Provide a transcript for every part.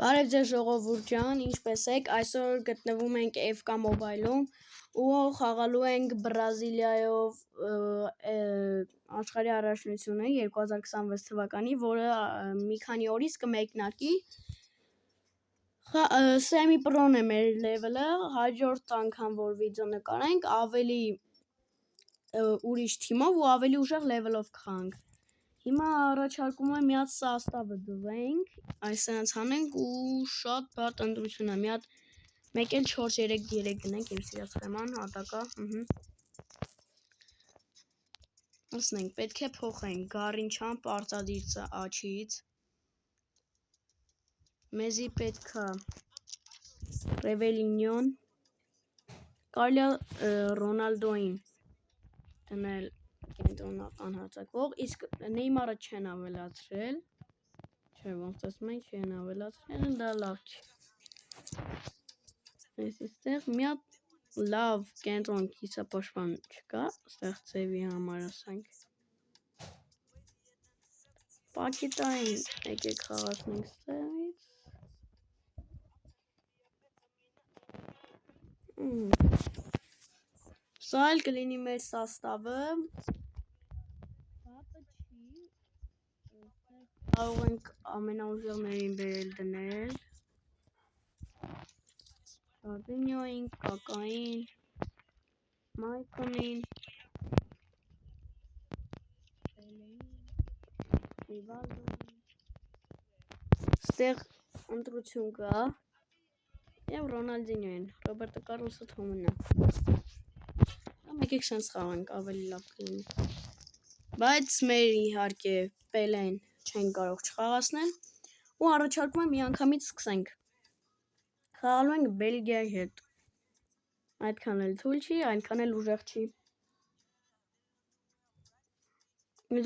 Բարև ձեզ ժողովուրդ ջան, ինչպես եք, այսօր գտնվում ենք FK Mobile-ում ու խաղալու ենք Բրազիլիայով աշխարհի առաջնությունը 2026 թվականի, որը մի քանի օրից կմեկնարկի։ Semi Pro-ն է մեր level-ը, հաջորդ անգամ որ վիդեո նկարենք, ավելի ուրիշ թիմով ու ավելի ուժեղ level-ով կխաղանք։ Հիմա առաջարկում եմ մի հատ սաստավը դվենք, այսպես անենք ու շատ բարդ ընտրություն է, մի հատ 1-4-3-3 դնենք, իմ սիրած սխեման, հատակա, ասնենք, պետք է փոխենք Գարինչան պարտադիր աչից, մեզի պետք է Ռևելինյոն, կարելի է Ռոնալդոին դնել կենտրոնական հարձակվող, իսկ Նեյմարը չեն ավելացրել, չէ, ոնց ասում են, չեն ավելացրել, դա լավ չի։ Այստեղ մի հատ լավ կենտրոն կիսապաշտպան չկա, այստեղ ծևի համար ասենք։ Պակետային եկեք խաղացնենք ստեղից։ Սա էլ կլինի մեր սաստավը։ Պատը չի, կարող ենք ամենաուժեղներին բերել դնել։ Շարդինյոին, Կակային, Մայքոնին, Ռիվալդոին։ Ստեղ ընտրություն կա և Ռոնալդինյոին, Ռոբերտո Կարլոսը Թոմն է։ Եկեք սենց խաղանք, ավելի լավ կլինի։ Բայց մեր իհարկե Պելեն չեն կարող չխաղացնել ու առաջարկում եմ միանգամից սկսենք։ Խաղալու ենք Բելգիայի հետ։ Այդքան էլ թույլ չի, այնքան էլ ուժեղ չի։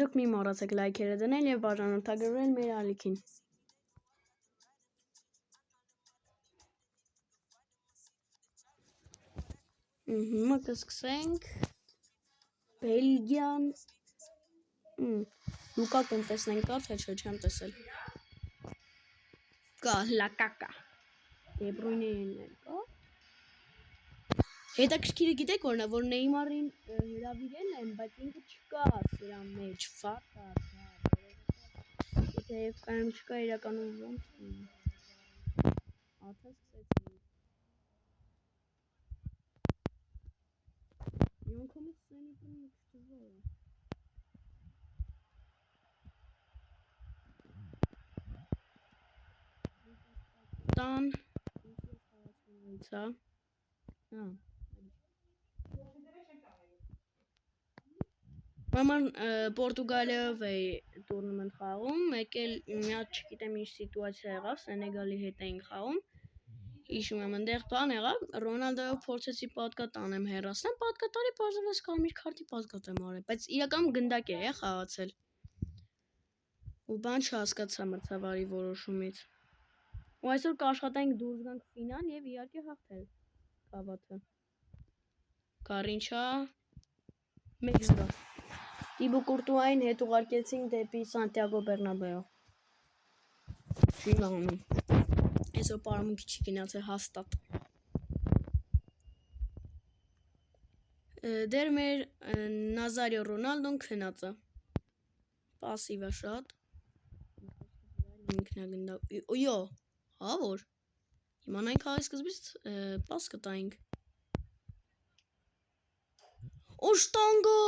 Դուք մի մոռացեք լայքերը դնել և բաժանորդագրվել մեր ալիքին։ Հիմա կսկսենք Բելգիան Լուկա կտեսնենք կա, թե չէ չեմ տեսել։ Կա Լակակա Դեբրույնեն կա։ Հետաքրքիրը գիտեք որն է, որ Նեյմարին հրավիրել են, բայց ինքը չկա սրա մեջ, ֆակա։ Եթե FK-ում չկա, իրականում ոնց լինի։ Աթա սկսեցինք։ Յոնքումից սենիկում դժվար է։ Տան Մաման Պորտուգալիայով է տուրնումենտ խաղում, եկել մի հատ չգիտեմ ինչ սիտուացիա եղավ, Սենեգալի հետ էինք խաղում, հիշում եմ ընդեղ բան եղավ, Ռոնալդոյով փորձեցի պատկատ անեմ հեռացնեմ, պատկատարի պարզվեց կարմիր քարտի պատկատ եմ արել, բայց իրականում գնդակ է խաղացել, ու բան չհասկացա մրցավարի որոշումից, ու այսօր կաշխատենք դուրս գանք ֆինալ և իհարկե հաղթել Կավաթը, Գարինչա 1-0, Տիբո Կուրտուային հետ ուղարկեցինք դեպի Սանտիագո Բեռնաբեու, չի լանում, այսօր պարամունքի չի գնացել հաստատ, դեր մեր Նազարիո Ռոնալդոն քնած է, պասիվ է շատ, ինքնագնդակ, հա որ, իմանայինք խաղի սկզբից պաս կտայինք, Օշտանգա,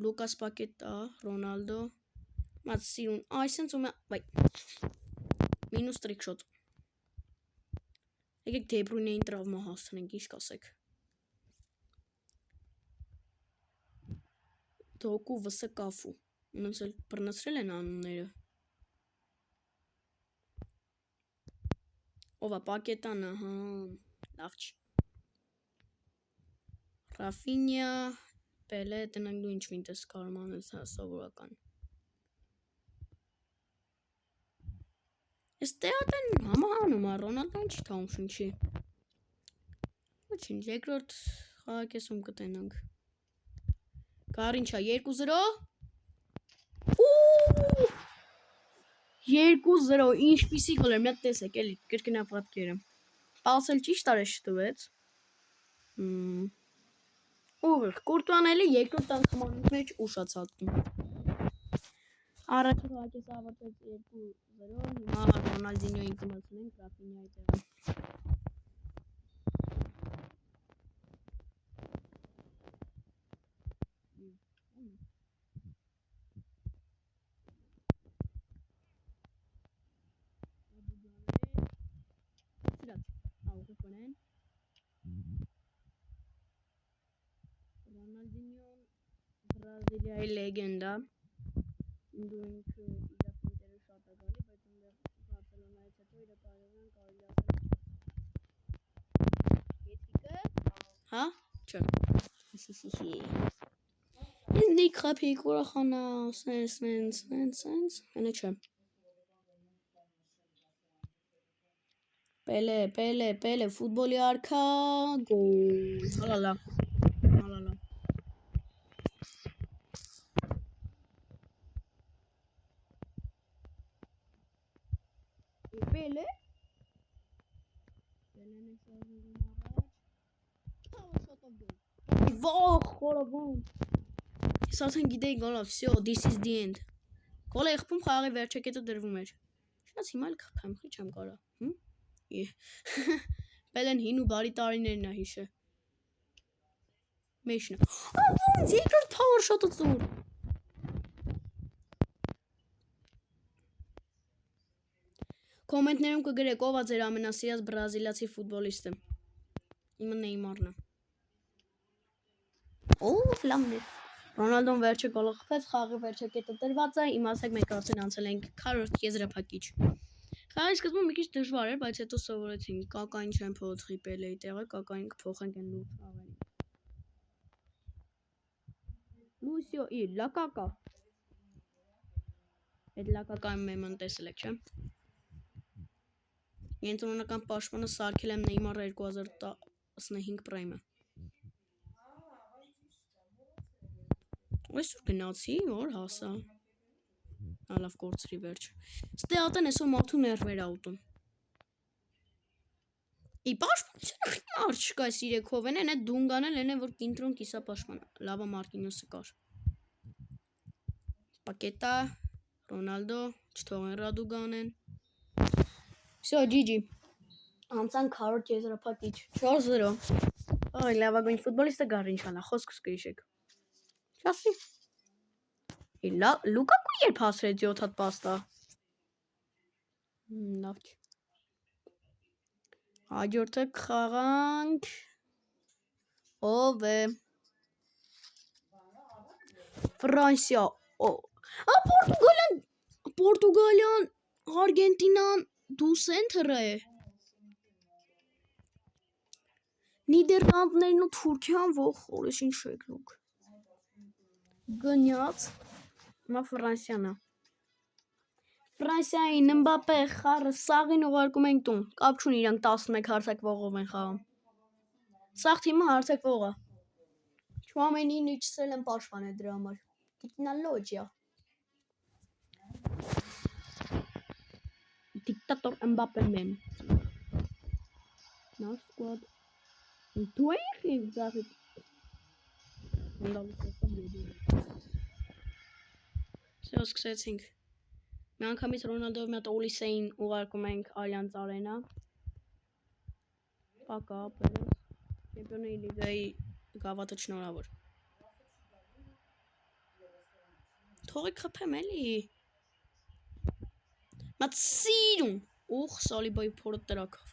Լուկաս Պակետա, Ռոնալդո, մած սիրուն, այսենց ու մինուս տրիքշոտ, եկեք Դեբրույնեին տրավմա հասցնենք, ինչ կասեք, Դոկու վսը կաֆու, ունենց էլ բրնացրել են անունները, ով է Պակետանը, հա, լավ չի, Ռաֆինյա, Պելե, տնանք դու ինչ վինտես կարում անես սովորական, ես տեատ են համահանում է, Ռոնալդոն չի թաղում շնչի, ոչինչ, երկրորդ խաղակեսում կտենանք, Գարինչա 2-0, 2-0, ինչպիսի գոլ էր, մի հատ տեսեք, էլի կրկնապատկերը։ Պասել ճիշտ արեց չտվեց։ Ուղիղ, Կուրտուան էլի երկրորդ անգամանուց մեջ ուշաց հատում։ Առաջը հակես ավարտեց 2-0, հիմա Ռոնալդինյոին կմցնենք Ռաֆինյայի տեղը։ Ռոնալդինյոն Բրազիլիայի լեգենդա։ Ինձ ինքը իր ֆինտերը շատ է գալի, բայց այնտեղ Բարսելոնայից հետո իր կարիերան կարելի ասել հա? Չէ։ Ինձ քափիկ ուրախանա, սենց, այնը չէ։ Պելե, ֆուտբոլի արքա, գոլ, հալալա։ Պելեն է շարժվում առաջ, շոտով գոլ։ Վախ, խորովում։ Ես արդեն գիտեի գոլա, всё, this is the end։ Գոլը եղբում խաղի վերջակետը դրվում էր։ Շնաց հիմա էլ կխփեմ, խի չեմ կարա։ Պելեն հին ու բարի տարիներն է հիշը։ Մեջն է։ Ոնց երկրորդ power shot-ը ծուր։ Կոմենտներում կգրեք ով է ձեր ամենասիրած բրազիլացի ֆուտբոլիստը։ Իմը Նեյմարն է։ Ֆլամն է։ Ռոնալդոն վերջը գոլը խփեց, խաղի վերջակետը դրված է, իմ ասեք մենք արդեն անցել ենք 40 եզրափակիչ։ Խաղի սկզբում մի քիչ դժվար էր, բայց հետո սովորեցինք։ Կակային չեն փոխի Պելեի տեղը, կակային կփոխենք այն լուրջ խաղերին։ Լուսիո, լակակա։ Այդ լակակայում մեմն տեսել եք, չէ՞։ Կենտրոնական պաշտպանը սարքել եմ Նեյմար 2015 պրայմը։ Այսօր գնացի, որ հասա։ Լավ կորցրի վերջ։ Ստեատեն այսօր մարդու ներվեր աուտում։ Պաշտպանությունը խիմար չկա, այս 3-ով են, այդ Դունգան էլ են, որ կինտրոն կիսա պաշտպանը։ Լավա Մարտինոսը կար։ Պակետա, Ռոնալդո, չթողեն Ռադուգանեն։ Всё, GG։ Անցանք 40 եզրափակիչ, 4-0։ Այ լավագույն ֆուտբոլիստը Գարինչանա, խոսքս կհիշեք։ Չասի։ Լուկակու երբ հասրեց 7 հատ պաստա։ Լավ չի։ Հաջորդը կխաղանք։ Ով է։ Ֆրանսիա։ Պորտուգալիան, Արգենտինան, դու սենթր է։ Նիդերլանդներն ու Թուրքիան ոխորես ինչ եք դուք։ Գնաց։ Հիմա Ֆրանսիան է։ Ֆրանսիային Մբապե խառը սաղին ուղարկում ենք տուն։ Կապ չունի իրանք 11 հարցակվողով են խաղում։ Սաղ թիմը հարցակվող է։ Չուամենին իջսել են պաշտպան է դրա համար։ Տեխնոլոգիա։ Դիկտատոր Մբապեն մեմ։ Նаш склад։ Դու եք ձախի։ Всё, սկսեցինք։ Մի անգամից Ռոնալդով մի հատ Օլիսեին ուղարկում ենք Allianz Arena։ Պակա, Պերես։ Չեմպիոնների լիգայի գավաթը շնորհավոր։ Թողեք խփեմ էլի։ Մատ սիրուն։ Ուխ, Սալիբայի փորը տրակավ։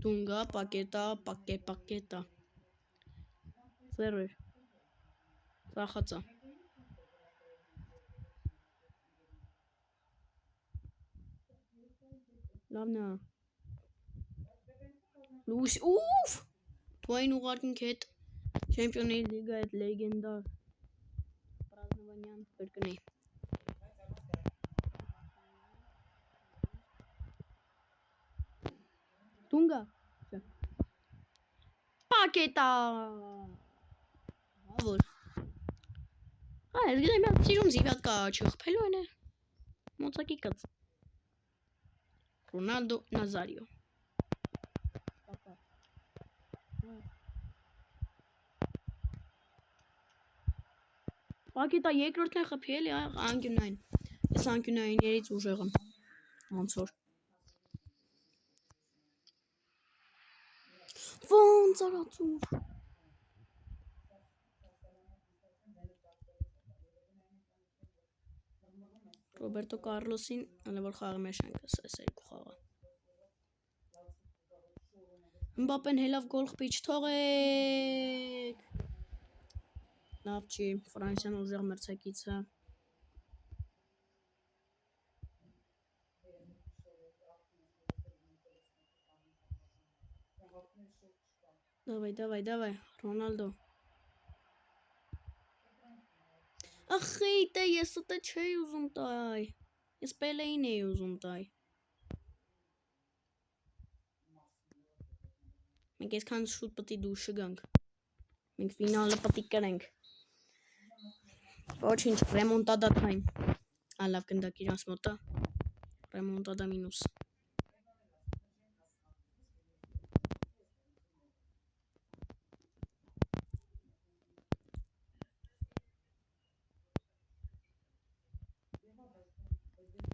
Դունգա, պակետա, պակետա։ Ձեռեր։ Ծախացա։ Լավն է։ Լուս, ուֆ։ Դու այն ուղարկինք հետ Չեմպիոնների լիգա այդ լեգենդար Պրազնովանյան կրկնի։ Դունգա։ Պակետա։ Որ։ Այս գնա մի ծիրուն զիվատ կա չխփելու են։ Մոծակի կած։ Ռոնալդո Նազարիո։ Պակետա երկրորդն է խփի էլի անկյունային։ Այս անկյունայիններից ուժեղ եմ։ Ոնց որ։ Ոնց արածուր։ Ռոբերտո Կարլոսին հələ որ խաղի մեջ ենք այս երկու խաղը։ Մբապեն հելավ գոլ խփի չթողեք։ Լավ չի, Ֆրանսիան ուժեղ մրցակից է։ Давай, Ռոնալդո։ Ախի, դե ես ուտե չէի ուզում տայ։ Ես Պելեին էի ուզում տայ։ Մենք այսքան շուտ պետք է դուրս գանք։ Մենք ֆինալը պետք է կրենք։ Ոչինչ, ռեմոնտադա time։ Լավ գնդակ իրանց մոտա։ Ռեմոնտադա մինուս։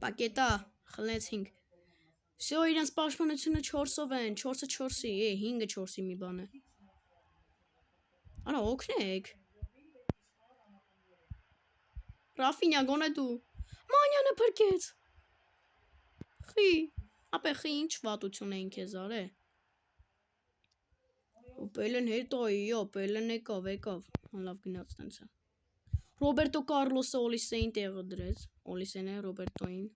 Պակետա, խլեցինք։ Всё, իրանց պաշտպանությունը 4-ով են, 4-ը 4-ի, 5-ը 4-ի մի բան է։ Արա, օգնեք։ Ռաֆինյա, գոնե դու։ Մանյանը փրկեց։ Խի, ապե խի ինչ վատություն էին քեզ արել։ Ու Պելեն հետո իո, Պելեն եկավ։ Լավ գնաց տենց է։ Ռոբերտո Կարլոսը Օլիսեին տեղը դրեց։ Օլիսեն է Ռոբերտոին։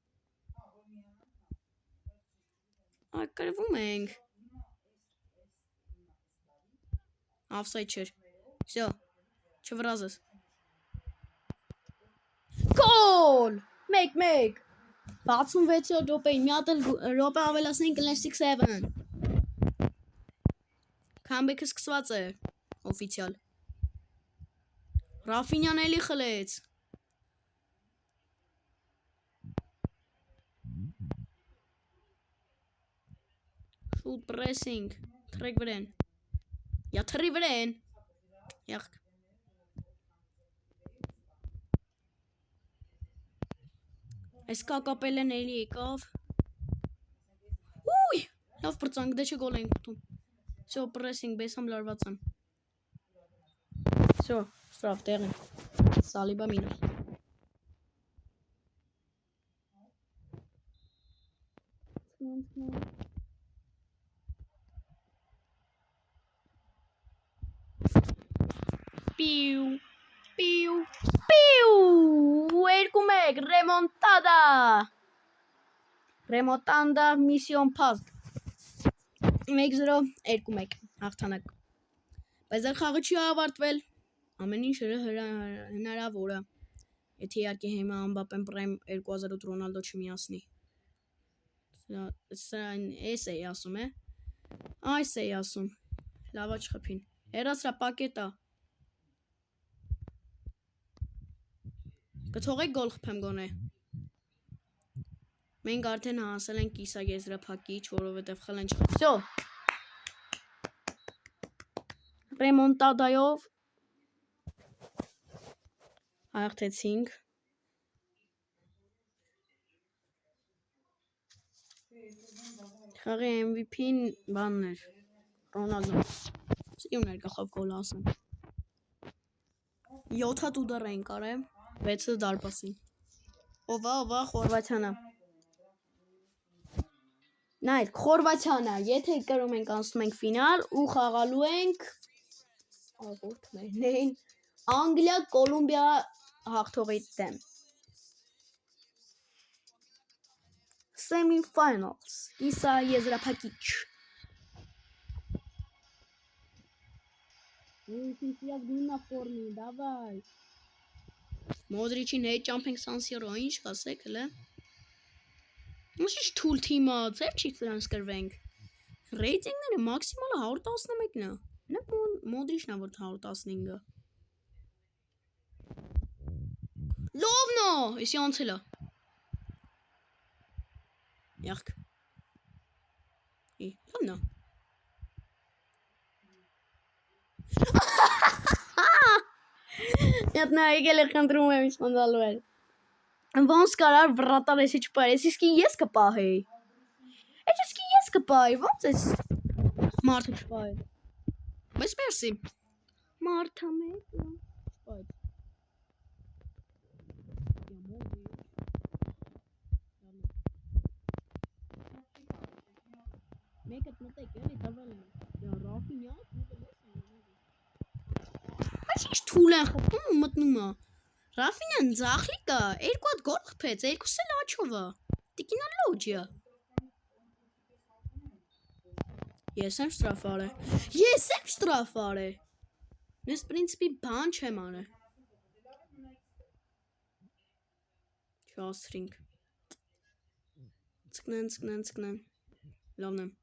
Այ կրվում ենք։ Offside չէր։ Всё։ Չվրազես։ Գոլ! 1-1։ 66-րդ րոպեին մի հատ րոպե ավելացնենք կլներ 6-7։ Քամբեքը սկսված է օֆիցիալ։ Ռաֆինյան էլի խլեց։ Շուտ պրեսինգ, թրեք վրեն։ Я թրի վրեն։ Եղք։ Այս կակապելեն էլի եկավ։ Ուй, լավ պրծանք, դե չէ գոլ ենք ուտում։ Всё, պրեսինգ, բեսամ լարված եմ։ Всё, ստրավ տեղին։ Սալիբա մինուս։ Պիու, պիու, պիու, 2-1, ռեմոնտադա, միսիոն փաստ, 1-0, 2-1, հաղթանակ, բայց այդ խաղը չի ավարտվել, ամեն ինչ հնարավոր է, եթե իհարկե հիմա Մբապեն պրայմ 2008 Ռոնալդո չմիացնի, այս էի ասում է, այս էի ասում, լավա չխփին, հեռացրա պակետա, կթողեք գոլ խփեմ գոնե։ Մենք արդեն հասել ենք կիսագեզրափակիչ, որովհետև խլեն չխփ։ Всё։ Ռեմոնտադայով հաղթեցինք։ Խաղի MVP-ն բանն էր։ Ռոնալդոն։ Սիրուն էր գլխով գոլ ասեմ։ 7 հատ ուդար էին կարել, 6-ը դարպասին։ Ովա, Խորվաթիանը։ Նայր, Խորվաթիանը, եթե կրում ենք անցնում ենք ֆինալ ու խաղալու ենք Անգլիա, Կոլումբիա հաղթողի դեմ։ Semi-finals, կիսաեզրափակիչ։ Ինքնիստիած գույնա ֆորմի, դավայ։ Մոդրիչին հետ ճամփենք Սան Սիրո, ինչ կասեք հլը։ Ինչ թույլ թիմա, ձեր չի սրանց կրվենք։ Ռեյտինգները մաքսիմալը 111-ն է։ Մոդրիչն է որ 115-ը։ Լովնո, էսի անցել է։ Եղք։ Լովնո։ Нет, на եկել է խնդրում եմ իսպանալու էր։ Ոնց կարար վրատար էսի չպահես, իսկ ես կպահեի։ Էս իսկ ես կպահեի, ոնց էս մարդը չպահի։ Բայց մերսի։ Մարդը մեկ չպահի։ Մեկը մտեք էլի տվել են։ Ռաֆինյա, Բայց ինչ թուլ են խփում ու մտնում է։ Ռաֆինյան ձախլիկը երկու հատ գոլ խփեց, երկուսը էլ աչովը։ Տիկինա լոջիա։ Ես եմ շտրաֆարը։ Ես եմ շտրաֆարը։ Ես պրինցիպի բան չեմ արել։ Չասրինք։ Ցկնեն։ Լավն եմ։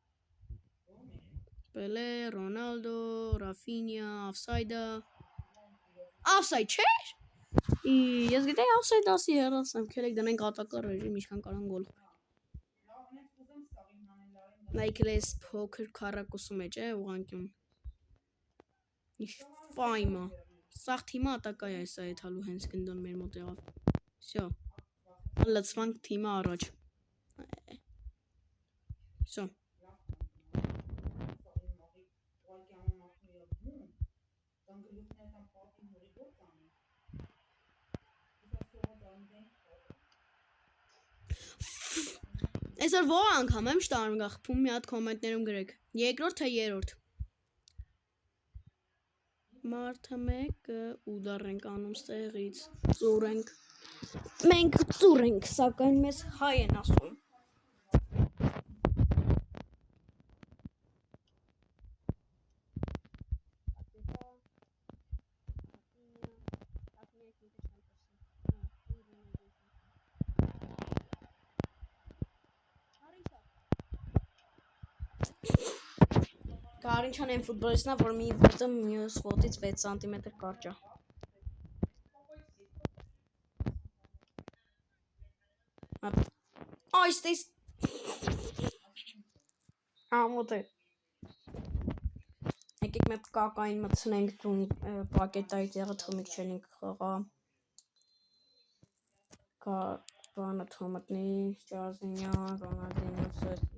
Պելե, Ռոնալդո, Ռաֆինյա, Ավսայդը։ Ավսայդ չէր։ Ես գիտեի ավսայդ ասի հեռացնեմ, քերեք դնենք ատակար ռեժիմ, ինչքան կարան գոլ։ Նայքել ես փոքր քառակուսու մեջ է ուղանկյուն։ Ինչ ֆայմա։ Սաղ թիմը ատակա է սա եթալու հենց գնդոն մեր մոտ եղավ։ Всё։ Լծվանք թիմը առաջ։ Всё։ Այսօր ո՞ր անգամ եմ շտարում գախփում, մի հատ կոմենտներում գրեք։ Երկրորդ թե երրորդ։ Մարդը մեկը ուդար ենք անում ստեղից, ծուր ենք։ Մենք ծուր ենք, սակայն մեզ հայ են ասում։ Կարինչան են ֆուտբոլիստն է, որ մի ոտը մյուս ոտից 6 սանտիմետր կարճ է։ Այստես ամոթ է։ Եկեք մեկ կակային մտցնենք տուն պակետայի տեղը թոմիկ չելինք խաղա։ Բանը թոմտնի, Ճարզինյան, Ռոնալդինյո սերտ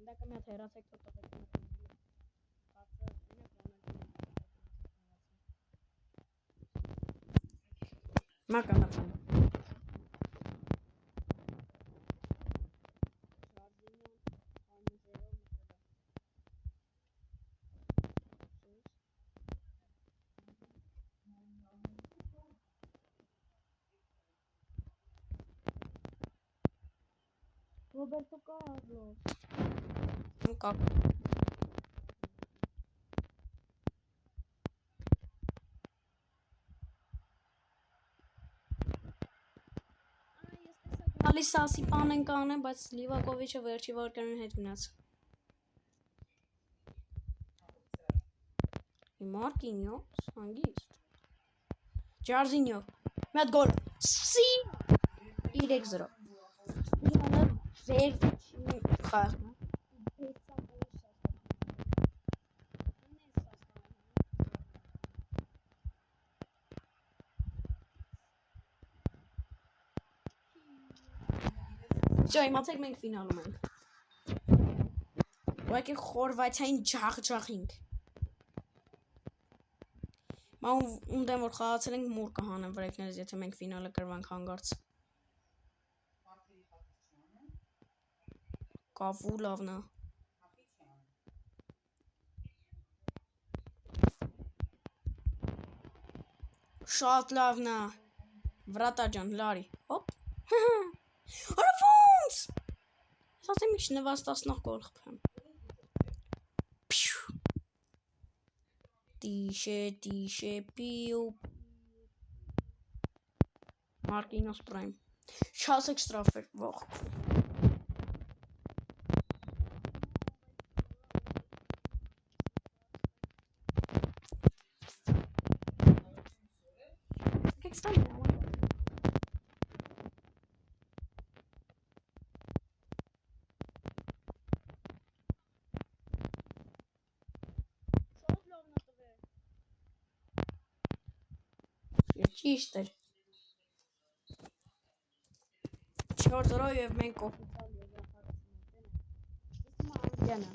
Դակը մի հատ հեռացեք թոթոպետի մակա մտնում։ Roberto Carlos. Как? Ալիս ասի բան ենք անեն, բայց Լիվակովիչը վերջի վարկերին հետ գնաց։ Մարտինյո, հանգիստ։ Ջարզինյո, մի հատ գոլ։ Սի 3-0։ Վերջին խաղ։ Всё, իմացեք մենք ֆինալում ենք։ Ուղղակի Խորվաթիային ջախջախինք։ Ունդեմ որ խաղացել ենք մուր կհանեմ վրեկներից, եթե մենք ֆինալը կրվանք հանգարց։ Կավու լավն է։ Շատ լավն է։ Վրատա ջան, լարի։ Հոպ։ Արա ոնց։ Ասացեմ ինչ նվաստացնող գոլ խփեմ։ Տիշե պիու։ Մարկինոս պրայմ։ Չասեք շտրաֆեր ողք։ Ճիշտ էր։ 4-0 եւ մենք օֆիցիալ եզրափակում ենք։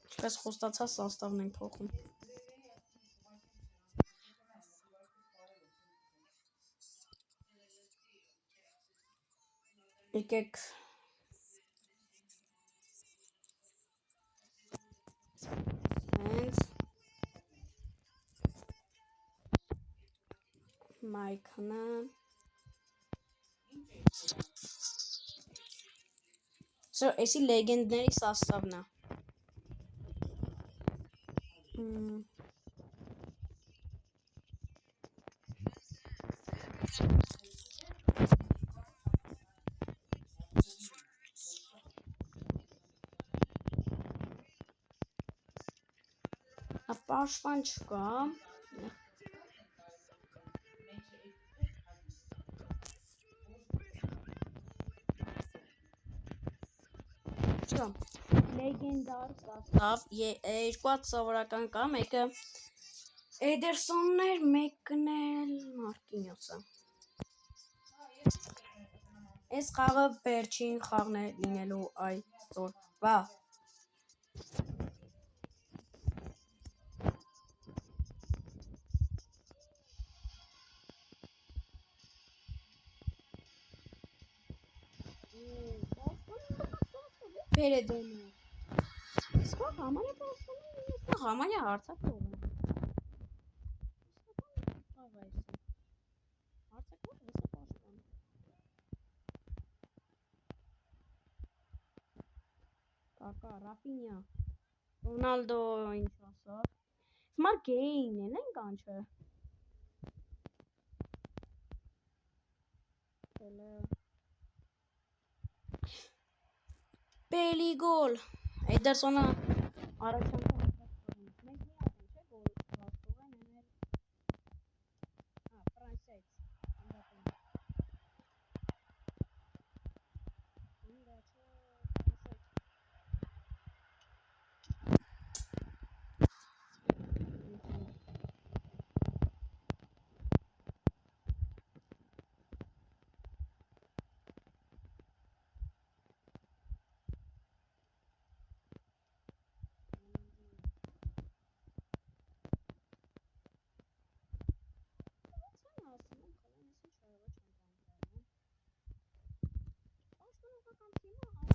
Ինչպես խոստացա, սաստավն ենք փոխում։ Եկեք հենց Մայքնը Սա էսի լեգենդների սաստավն է։ Պաշտպան չկա։ Լեգենդար սաստավ, երկու հատ սովորական կա, մեկը Էդերսոնն էր, մեկն էլ Մարկինյոսը։ Այս խաղը վերջին խաղն է լինելու այսօրվա։ Передено. Сколько? Համարյա հարցակող է։ Հարցակող հեսապաշտպան։ Կակա, Ռաֆինյա, Ռոնալդո ինչ ասա։ Smart game են կանչը։ Պելի գոլ։ Էդերսոնը առաջան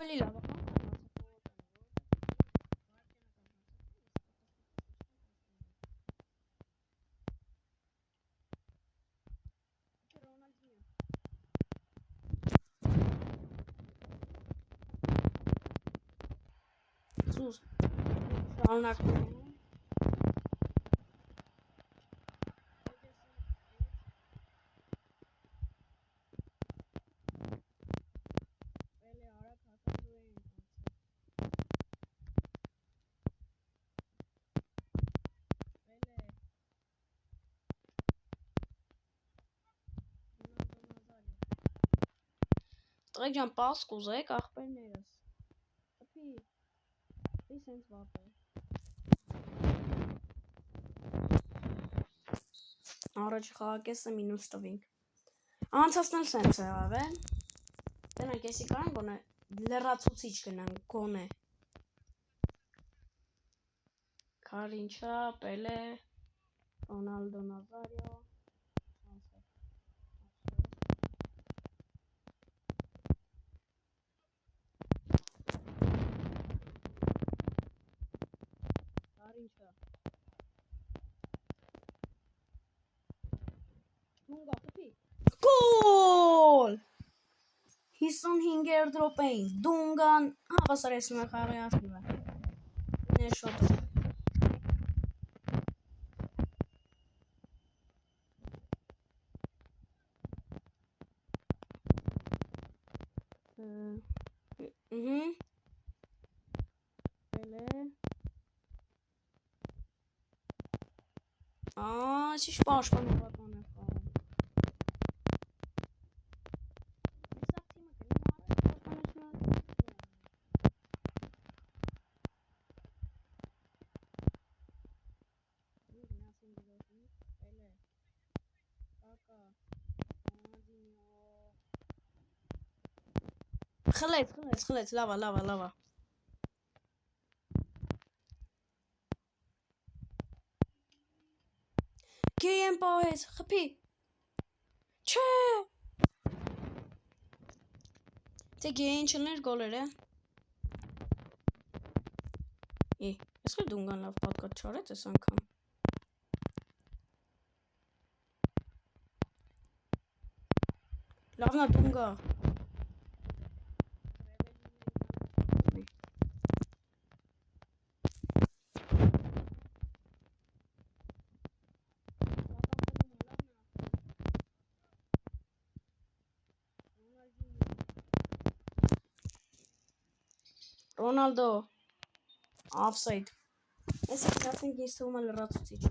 ավելի լավ է։ Sus, շարունակում ենք։ Տղեկ ջան, պաս կուզեք ախպերներս։ Տպի սենց վատ է։ Առաջ խաղակեսը մինուս տվինք։ Անցասնել սենց է ավ է։ Տնանք եսի կարան գոնե լրացուցիչ գնանք գոնե։ Քարինչա, Պելե, Ռոնալդո Նազարիո, Քարինչա։ Դունգա խփի։ Գոլ! 55 airdrop էին։ Դունգան հավասարեցնում է խաղի արժիվը։ Ներ շոտ։ Պելե։ Շիշ պաշտպանողական է խաղում։ Խլեց, լավա։ Գեյեմ պահեց, խփի։ Չէ։ Թե գեյին չլներ գոլեր է։ Ես խր դունգան լավ պատկատ չարեց ես անգամ։ Լավնա դունգա։ Ռոնալդո offside։ Այս քրասին ես թվում է լրացուցիչ։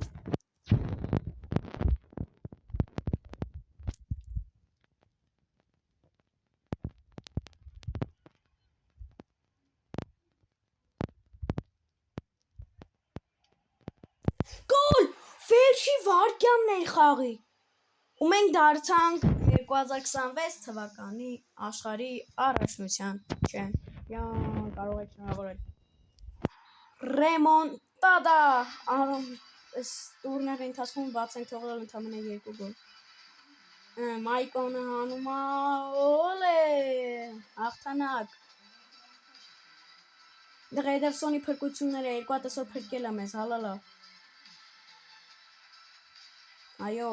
Գոլ! Վերջի վարկյանն է խաղի։ Ու մենք դարձանք 2026 թվականի աշխարհի առաջնության չեմպիոն, կարող եք շնորհավորել։ Ռեմոնտադա, այս տուրնիրի ընթացքում բաց ենք թողել ընդամենը 2 գոլ։ Մայկոնը հանում է, օլե, հաղթանակ։ Դեռ Էդերսոնի փրկությունները 2 հատ այսօր փրկել է մեզ, հալալա։ Այո,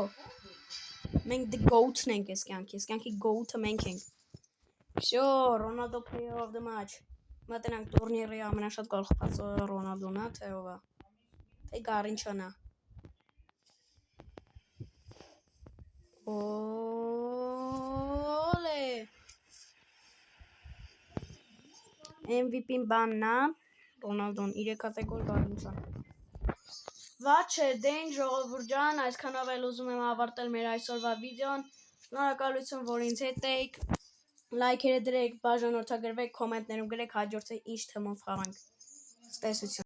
մենք the goat-ն ենք այս կյանքի goat-ը մենք ենք։ Всё, Ronaldo player of the match։ Մտնենք տուրնիրի ամենաշատ գոլ խփածը Ռոնալդոն է, թե ով է։ Թե Գարինչոն է։ Օլե։ MVP-ն բանն է, Ռոնալդոն 3 հատ գոլ Գարինչոն։ Վատ չէ, դեն ժողովուրդ ջան, այսքանով էլ ուզում եմ ավարտել մեր այսօրվա վիդեոն։ Շնորհակալություն, որ ինձ հետ եք։ Լայքերը դրեք, բաժանորդագրվեք, կոմենտներում գրեք հաջորդը ինչ թեմով խաղանք։ Ցտեսություն։